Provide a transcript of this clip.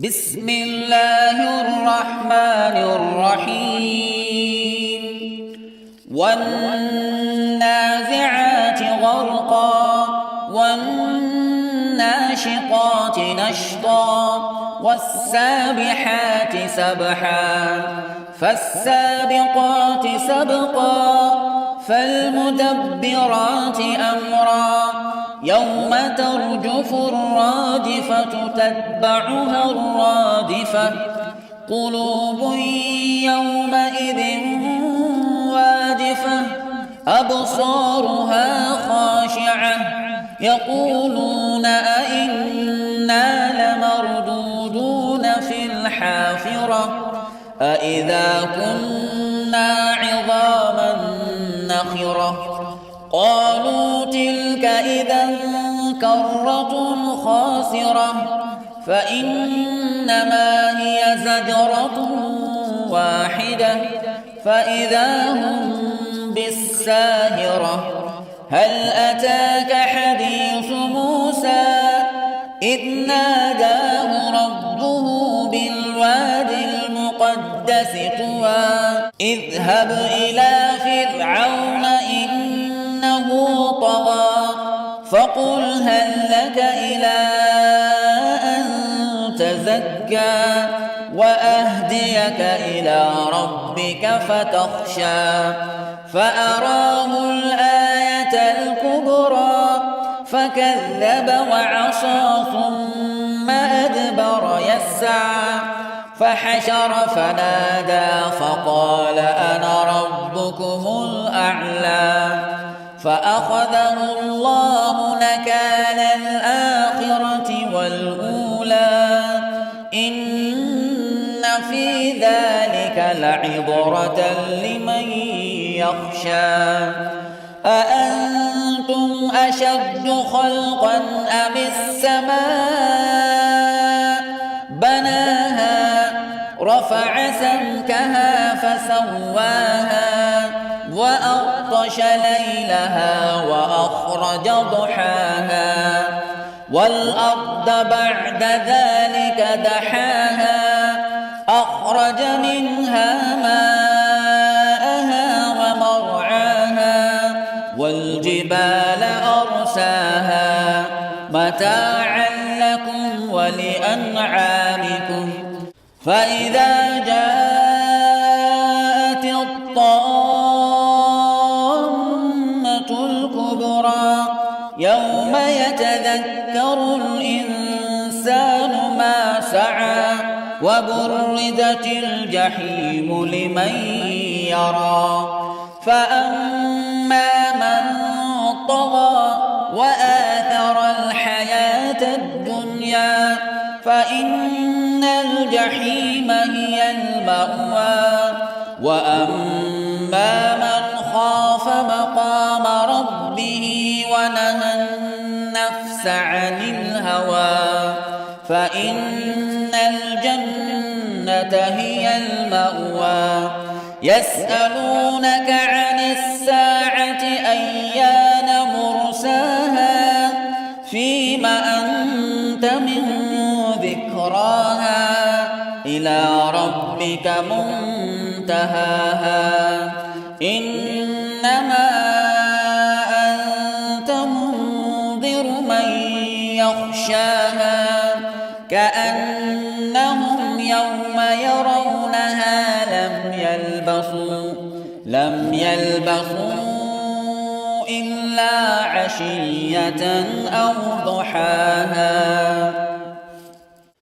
بسم الله الرحمن الرحيم والنازعات غرقا والناشطات نشطا والسابحات سبحا فالسابقات سبقا فالمدبرات أمرا يوم ترجف الراجفة تتبعها الرادفة قلوب يومئذ واجفة أبصارها خاشعة يقولون أئنا لمردودون في الحافرة أئذا كنا عظاما نخرة قالوا تلك إذا كرة خاسرة فإنما هي زجرة واحدة فإذا هم بالساهرة هل أتاك حديث موسى إذ ناداه ربه بالوادي المقدس طوى اذهب إلى فرعون إنه طغى فقل هل لك إلى أن تزكى وأهديك إلى ربك فتخشى فأراه الآية الكبرى فكذب وعصى ثم أدبر يسعى فحشر فنادى فقال أنا ربكم الأعلى فأخذه الله نكال الآخرة والأولى إن في ذلك لعبرة لمن يخشى أأنتم أشد خلقا أم السماء بناها رفع سمكها فسواها وأغطش ليلها وأخرج ضحاها والأرض بعد ذلك دحاها أخرج منها ماءها ومرعاها والجبال أرساها متاعا لكم ولأنعامكم فإذا جاءت الطامة الكبرى يوم يتذكر الإنسان ما سعى وبرزت الجحيم لمن يرى فأما من طغى وآثر الحياة الدنيا فإن الجحيم هي المأوى وأما من خاف مقام ربه ونهى النفس عن الهوى فإن الجنة هي المأوى يسألونك عن الساعة أيان مرساها فيم أنت من ذكراها إلى ربك منتهاها إنما أنت منذر من يخشاها كأنهم يوم يرونها لم يلبثوا إلا عشية أو ضحاها.